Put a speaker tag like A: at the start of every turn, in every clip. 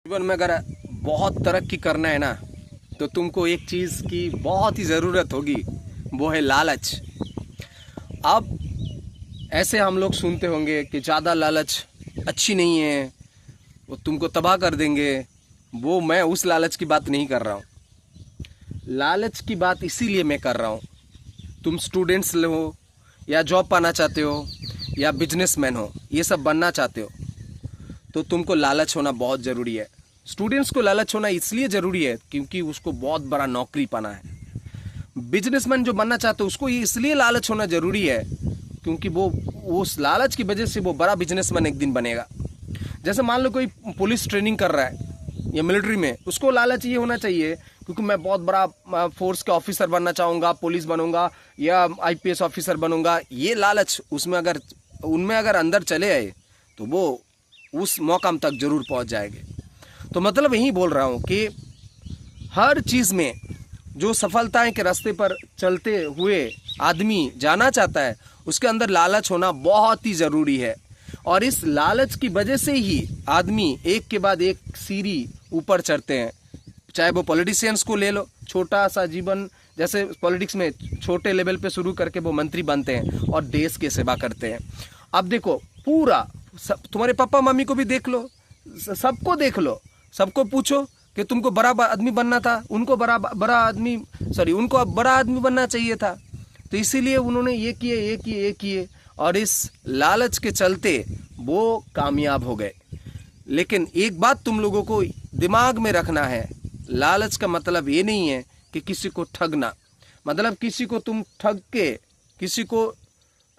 A: जीवन में अगर बहुत तरक्की करना है ना, तो तुमको एक चीज़ की बहुत ही ज़रूरत होगी, वो है लालच। अब ऐसे हम लोग सुनते होंगे कि ज़्यादा लालच अच्छी नहीं है, वो तुमको तबाह कर देंगे। वो मैं उस लालच की बात नहीं कर रहा हूँ। लालच की बात इसीलिए मैं कर रहा हूँ, तुम स्टूडेंट्स हो या जॉब पाना चाहते हो या बिजनेसमैन हो, ये सब बनना चाहते हो, तो तुमको लालच होना बहुत ज़रूरी है। स्टूडेंट्स को लालच होना इसलिए ज़रूरी है क्योंकि उसको बहुत बड़ा नौकरी पाना है। बिजनेसमैन जो बनना चाहते हो उसको इसलिए लालच होना ज़रूरी है क्योंकि वो उस लालच की वजह से वो बड़ा बिजनेसमैन एक दिन बनेगा। जैसे मान लो कोई पुलिस ट्रेनिंग कर रहा है या मिलिट्री में, उसको लालच ये होना चाहिए क्योंकि मैं बहुत बड़ा फोर्स का ऑफिसर बनना चाहूँगा, पुलिस बनूंगा या आईपीएस ऑफिसर बनूंगा। ये लालच उनमें अगर अंदर चले आए तो वो उस मौकाम तक जरूर पहुंच जाएंगे। तो मतलब यही बोल रहा हूं कि हर चीज़ में जो सफलताएं के रास्ते पर चलते हुए आदमी जाना चाहता है, उसके अंदर लालच होना बहुत ही ज़रूरी है। और इस लालच की वजह से ही आदमी एक के बाद एक सीढ़ी ऊपर चढ़ते हैं। चाहे वो पॉलिटिशियंस को ले लो, छोटा सा जीवन, जैसे पॉलिटिक्स में छोटे लेवल पे शुरू करके वो मंत्री बनते हैं और देश की सेवा करते हैं। अब देखो पूरा तुम्हारे पापा मम्मी को भी देख लो, सबको देख लो, सबको पूछो कि तुमको बड़ा आदमी बनना था, उनको उनको अब बड़ा आदमी बनना चाहिए था, तो इसीलिए उन्होंने ये किए और इस लालच के चलते वो कामयाब हो गए। लेकिन एक बात तुम लोगों को दिमाग में रखना है, लालच का मतलब ये नहीं है कि किसी को ठगना, मतलब किसी को तुम ठग के, किसी को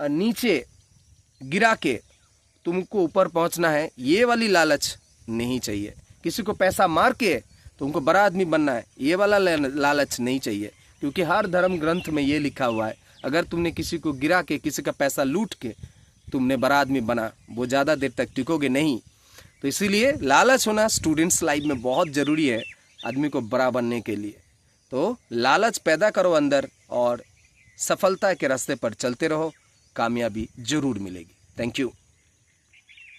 A: नीचे गिरा के तुमको ऊपर पहुंचना है, ये वाली लालच नहीं चाहिए। किसी को पैसा मार के तुमको बड़ा आदमी बनना है, ये वाला लालच नहीं चाहिए। क्योंकि हर धर्म ग्रंथ में ये लिखा हुआ है, अगर तुमने किसी को गिरा के, किसी का पैसा लूट के तुमने बड़ा आदमी बना, वो ज़्यादा देर तक टिकोगे नहीं। तो इसीलिए लालच होना स्टूडेंट्स लाइफ में बहुत ज़रूरी है आदमी को बड़ा बनने के लिए। तो लालच पैदा करो अंदर और सफलता के रास्ते पर चलते रहो, कामयाबी जरूर मिलेगी। Thank you.